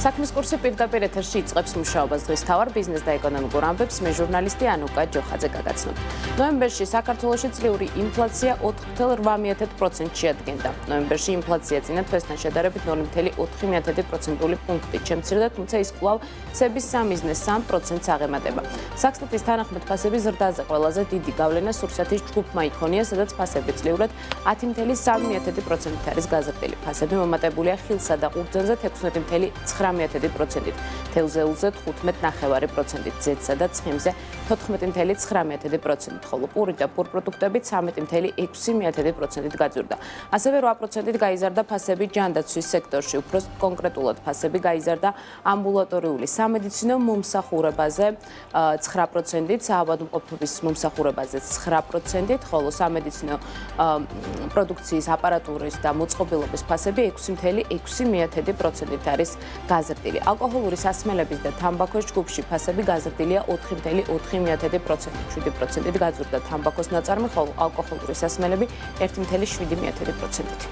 საქმის კურსი პირდაპირ ეთერში იწყებს მუშაობას. დღის თავარ ბიზნეს და ეკონომიკურ ამბებს მე ჟურნალისტი ანუკა ჯოხაძე გაგაცნობ. ნოემბერში საქართველოში წლიური ინფლაცია 4.8% შეადგენდა. ნოემბერში ინფლაცია წინა თვესთან შედარებით 2.4% პუნქტით შემცირდა, თუმცა ის კვლავ სების 3.3%-ს აღემატება. საქსტატის თანახმად ფასები ზრდაზე ყველაზე დიდი გავლენა სურსათის ჯგუფმა იქონია, სადაც ფასები წლიურად 10.3% არის გაზრდილი. ფასები მომატებულია ხილსა და ყურძენზე 16.9%-ით, თევზეულზე 15.9%-ით, ზეთსა და ცხიმზე 14.9%-ით, ხოლო პური და პურპროდუქტები 13.6%-ით გაძვირდა. ასევე 8%-ით გაიზარდა ფასები ჯანდაცვის სექტორში, უფრო კონკრეტულად ფასები გაიზარდა ამბულატორიული სამედიცინო მომსახურებაზე 9%-ით, საავადმყოფობის მომსახურებაზე 9%-ით, ხოლო სამედიცინო პროდუქციის აპარატურის და მოწყობილობის ფასები 6.6%-ით არის გაზრდილი. ალკოჰოლური სასმელების და თამბაქოს ჯგუფში ფასები გაზრდილია 4.4%-ით, 7%-ით გაძვირდა თამბაქოს ნაწარმი, ხოლო ალკოჰოლური სასმელები 1.7%-ით.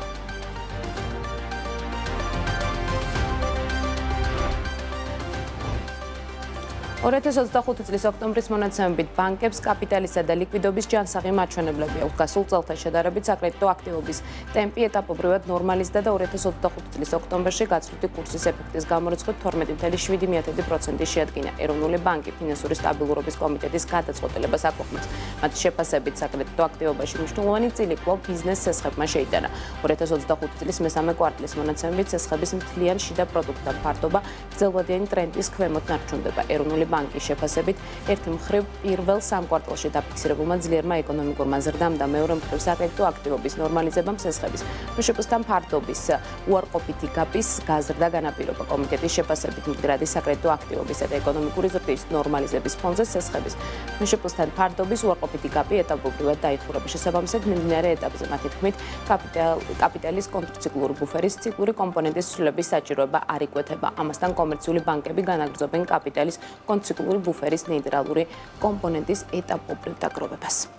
2025 წლის ოქტომბრის მონაცემებით ბანკებს კაპიტალისა და ლიკვიდობის ჯანსაღი მაჩვენებლები აქვს. გასულ წელთან შედარებით საკრედიტო აქტივობის ტემპი ეტაპობრივად ნორმალიზდა და 2025 წლის ოქტომბერში გაცვლითი კურსის ეფექტის გამორიცხვით 12.7% შეადგინა. ეროვნული ბანკი ფინანსური სტაბილურობის კომიტეტის გადაწყვეტილებას აკողმებს. მათი შეფასებით საკრედიტო აქტივობაში მნიშვნელოვანი წილი კვლავ ბიზნეს სესხებმა შეიტანა. 2025 წლის მესამე კვარტლის მონაცემებით სესხების მთლიან შიდა პროდუქტთა ფართობა გრძელვადიანი ტრენდის ქვემოთ ნარჩუნდება. ეროვნული ბანკის შეფასებით, ერთი მხრივ პირველ სამ კვარტალში დაფიქსირებულმა ძლიერმა ეკონომიკურმა ზრდამ და მეორე მხრივ საკრედიტო აქტივობის ნორმალიზებამ სესხების მშპ-თან ფარდობის უარყოფითი გაპის გაზრდა განაპირობა. კომიტეტის შეფასებით მდგრადი საკრედიტო აქტივობისა და ეკონომიკური ზრდის ნორმალიზების ფონზე სესხების მშპ-თან ფარდობის უარყოფითი გაპი ეტაპობრივად დაიხურა. შესაბამისად, მიმდინარე ეტაპზე მათი თქმით, კაპიტალის კონტრციკლური ბუფერის ციკლური კომპონენტის ცვლილების საჭიროება არ იკვეთება. ამასთან კომერციული ბანკები განაგრძობენ კაპიტალის კონტრციკლური ბუფერის ნეიტრალური კომპონენტის ეტაპობრივ დაგროვებას.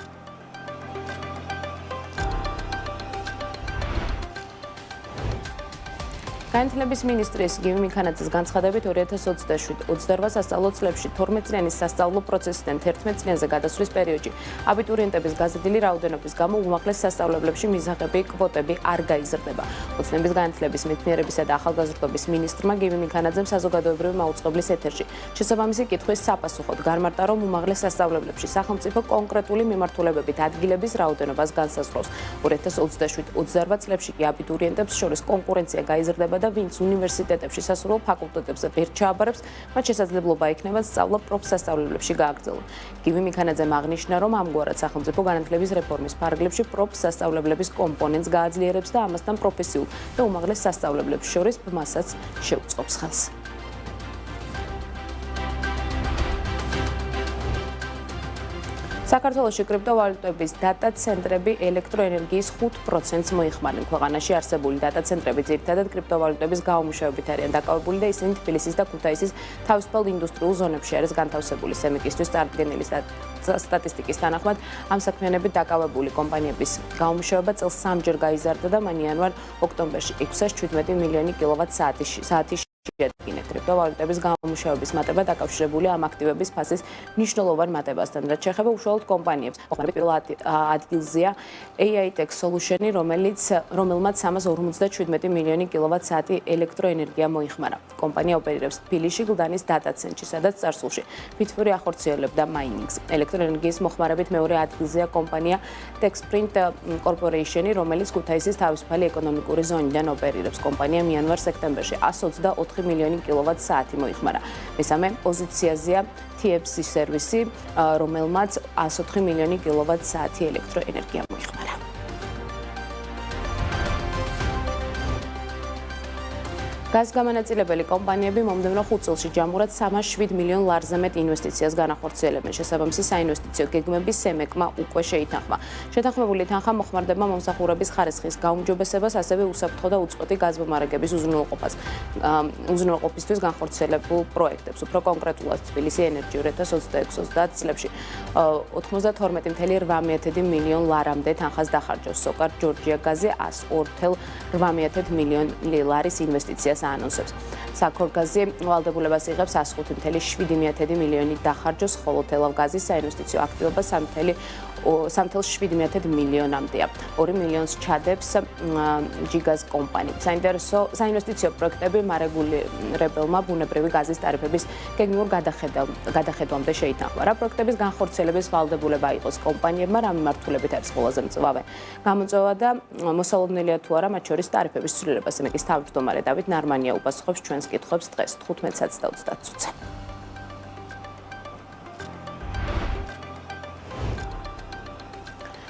განათლების მინისტრიის გივი მიქანაძის განცხადებით 2027-28 სასწავლო წლებში 12-წლიანი სასწავლო პროცესიდან 11 წლიანზე გადასვლის პერიოდში აბიტურიენტების გაზრდილი რაოდენობის გამო უმაღლეს სასწავლებლებში მიზაღები კვოტები არ გაიზრდება. ოცნების განათლების მეცნიერებისა და ახალგაზრდობის მინისტრმა გივი მიქანაძემ საზოგადოებრივი მაუწყებლის ეთერში შესაბამისი კითხვის საპასუხოდ გარმარტა, რომ უმაღლეს სასწავლებლებში სახელმწიფო კონკრეტული მიმართულებებით ადგილების რაოდენობას განსაზღვრავს. 2027-28 წლებში კი აბიტურიენტებს შორის კონკურენცია გაიზრდება და ვინც უნივერსიტეტებში სასურველ ფაკულტეტებზე ვერ ჩააბარებს, მათ შესაძლებლობა ექნება სწავლა პროფსასწავლებლებში გააგრძელონ. გივი მიქანაძემ აღნიშნა, რომ ამგვარად სახელმწიფო განათლების რეფორმის ფარგლებში პროფსასწავლებლების კომპონენტს გააძლიერებს და ამასთან პროფესიულ და უმაღლეს სასწავლებლებს შორის ბმასაც შეუწყობს ხელს. საქართველოში კრიპტოვალუტების დატა ცენტრები ელექტროენერგიის 5%-ს მოიხმარენ. ქვეყანაში არსებული დატა ცენტრები ძირითადად კრიპტოვალუტების გამომუშავებით არიან დაკავებული და ისინი თბილისის და ქუთაისის თავისუფალ ინდუსტრიულ ზონებში არის განთავსებული. სემიკისთვის წარდგენილი სტატისტიკის თანახმად, ამ საქმიანობით დაკავებული კომპანიების გამომუშავება წელს 3-ჯერ გაიზარდა და მან იანვარ-ოქტომბერში 617 მილიონი კილოვატ-საათი შეადგინა. კრიპტოვალუტების გამომუშავების მატება დაკავშირებულია ამ აქტივების ფასის მნიშვნელოვან მატებასთან, რაც შეეხება უშუალოდ კომპანიებს. მოხმარებით პირველ ადგილზეა AITech Solution, რომელმაც 357 მილიონი კილოვატ-საათი ელექტროენერგია მოიხმარა. კომპანია ოპერირებს თბილისში გლდანის დატა ცენტრში, სადაც წარსულში ფითური ახორციელებდა მაინინგს. ელექტროენერგიის მოხმარებით მეორე ადგილზეა კომპანია Techsprint Corporation, რომელიც ქუთაისის თავისუფალი ეკონომიკური ზონიდან ოპერირებს. კომპანიამ იანვარ-სექტემბერში 124 მილიონი კილოვატ-საათი მოიხმარა. მესამე პოზიციაზეა TFC სერვისი, რომელმაც 104 მილიონი კილოვატ-საათი ელექტროენერგია მოიხმარა. გაზგამანაწილებელი კომპანიები მომდევნო 5 წელში ჯამურად 307 მილიონ ლარზე მეტ ინვესტიციას განახორციელებენ. შესაბამისი საინვესტიციო გეგმები სემეკმა უკვე შეითანხმა. შეთანხმებული თანხა მოხმარდება მომსახურების ხარისხის გაუმჯობესებას, ასევე უსაფრთხო და უწყვეტი გაზმომარაგების უზრუნველყოფისთვის განხორციელებულ პროექტებს. უფრო კონკრეტულად, თბილისი ენერჯი 2026-30 წლებში 92.8 მილიონ ლარამდე თანხას დახარჯავს. სოკარ ჯორჯია გაზი 102.8 მილიონ ლარის ინვესტიციას ანონსებს. საქორგაზი ვალდებულებას იღებს 105.7 მილიონი დახარჯოს, ხოლო თელავგაზის საინვესტიციო აქტივობა 3.7 მილიონამდეა. 2 მილიონს ჩადებს ჯიგას კომპანია. საინვესტიციო პროექტები მარეგულირებელმა ბუნებრივი გაზის ტარიფების გეგმიურ გადახედვამდე შეითანხმა. რა პროექტების განხორციელების ვალდებულება იყოს კომპანიებმა, რა მიმართულებით არის ყველაზე მწვავე გამოწვევა და მოსალოდნელია თუ არა მათ შორის ტარიფების ცვლილებას. მეკის თავმჯდომარე დავით ნარმანია უპასუხობს ჩვენს კითხვებს დღეს 15:30.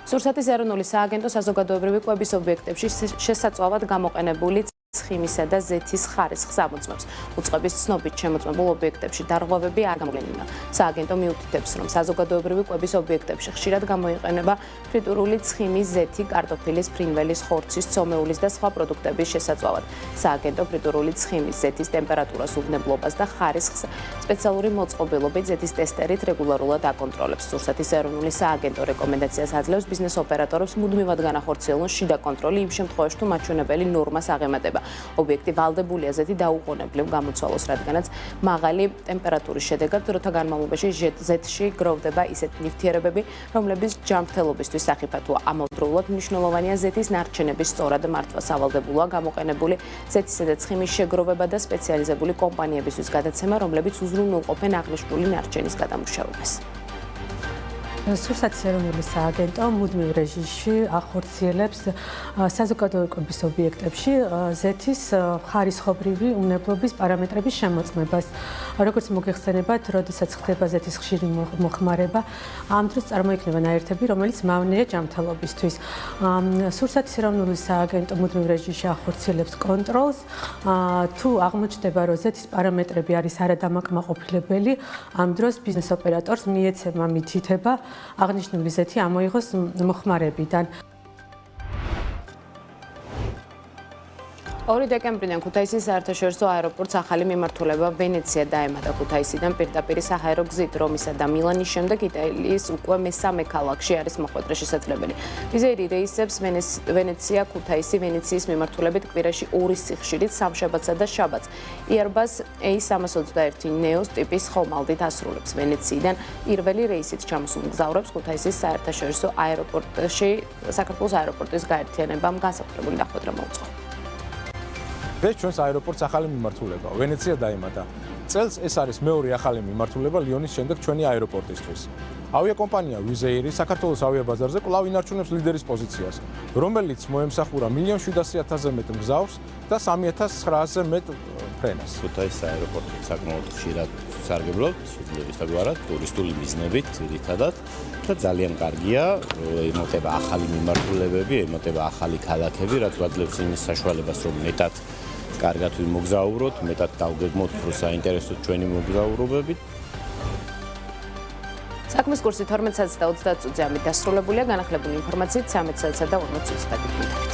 სურსათის ეროვნული სააგენტო საზოგადოებრივი კვების ობიექტებში შესაძლებლად გამოყენებული ცხიმისა და ზეთის ხარისხს ამოწმებს. უწყების ცნობით შემოწმებულ ობიექტებში დარღვევები არ გამოვლენილა. სააგენტო მიუთითებს, რომ საზოგადოებრივი კვების ობიექტებში ხშირად გამოიყენება ფრიტურული ცხიმის, ზეთი, კარტოფილის, ფრინველის, ხორცის, ცომეულის და სხვა პროდუქტების შესაძლებლად. სააგენტო ფრიტურული ცხიმის, ზეთის ტემპერატურას, უბნებლობას და ხარისხს სპეციალური მოწყობილობით ზეთის ტესტერით რეგულარულად აკონტროლებს. სურსათის ეროვნული სააგენტო რეკომენდაციას აძლევს ბიზნეს ოპერატორებს მუდმივად განახორციელონ შიდა კონტროლი იმ შემთხვევაში, თუ მაჩვენებელი ნორმას აღემატება. ობიექტი ვალდებულია ზეთი დაუყოვნებლივ გამოცვალოს, რადგანაც მაღალი ტემპერატურის შედეგად დროთა განმავლობაში ზეთში გროვდება ისეთი ნივთიერებები, რომლებიც ჯანმრთელობისთვის სახიფათოა. ამავდროულად მნიშვნელოვანია ზეთის ნარჩენების სწორად მართვა. სავალდებულოა გამოყენებული ზეთისა და ცხიმის შეგროვება და სპეციალიზებული კომპანიებისთვის გადაცემა, რომლებიც უზრუნველყოფენ აღნიშნული ნარჩენის გადამუშავებას. სურსათის ეროვნული სააგენტო მუდმივ რეჟიმში ახორციელებს საზოგადოებრივ ობიექტებში ზეთის ხარისხობრივი უნებლობის პარამეტრების შემოწმებას. როგორც მოგეხსენებათ, როდესაც ხდება ზეთის ხშირი მოხმარება, ამ დროს წარმოიქმნება ნაერთები, რომელიც მავნეა ჯანმრთელობისთვის. სურსათის ეროვნული სააგენტო მუდმივ რეჟიმში ახორციელებს კონტროლს, თუ აღმოჩნდება, რომ ზეთის პარამეტრები არის არადამაკმაყოფილებელი, ამ დროს ბიზნეს ოპერატორს მიეცემა მითითება აღნიშნული ზეთი ამოიღოს მოხმარებიდან. 2 დეკემბრიდან ქუთაისის საერთაშორისო აეროპორტს ახალი მიმართულება ვენეცია დაემატა. ქუთაისიდან პირდაპირ საჰაერო გზით რომისა და მილანის შემდეგ იტალიის უკვე მესამე ქალაქში არის მოხვედრა შესაძლებელი. ვიზეირი რეისებს ვენეცია, ქუთაისი, ვენეციის მიმართულებით კვირაში 2 სიხშირით, სამშაბათსა და შაბათს Airbus A321 Neo ტიპის ხომალდით ასრულებს. ვენეციიდან პირველი რეისით ჩამოსულ მგზავრებს ქუთაისის საერთაშორისო აეროპორტში საქართველოს აეროპორტის გაერთიანებამ განსაკუთრებული დახვედრა მოუწყო. ეს ჩვენს აეროპორტს ახალი მიმართულებაა. ვენეცია დაემატა. წელს ეს არის მეორე ახალი მიმართულება ლიონის შემდეგ ჩვენი აეროპორტისთვის. ავიაკომპანია ვიზეირი საქართველოს ავიაბაზარზე კვლავ ინარჩუნებს ლიდერის პოზიციას, რომელიც მოემსახურა 1.700.000 მეტ მგზავრს და 3.900 მეტ ფრენას. ქუთაისის აეროპორტი საკმაოდ ხშირად სარგებლობთ შესაძლებლად ტურისტული მიზნებით ძირითადად და ძალიან კარგია, ემატება ახალი მიმართულებები, ემატება ახალი ქალაქები, რაც გვაძლევს იმის საშუალებას, რომ მეტად კარგად ვიმოგზაუროთ, მეტად დავგეგმოთ უფრო საინტერესო ჩვენი მოგზაურობებით. საქმის კურსი 12:30 და 30 წუთზე ამით დასრულებულია. განახლებული ინფორმაციით 13:40 და 40 წუთზე.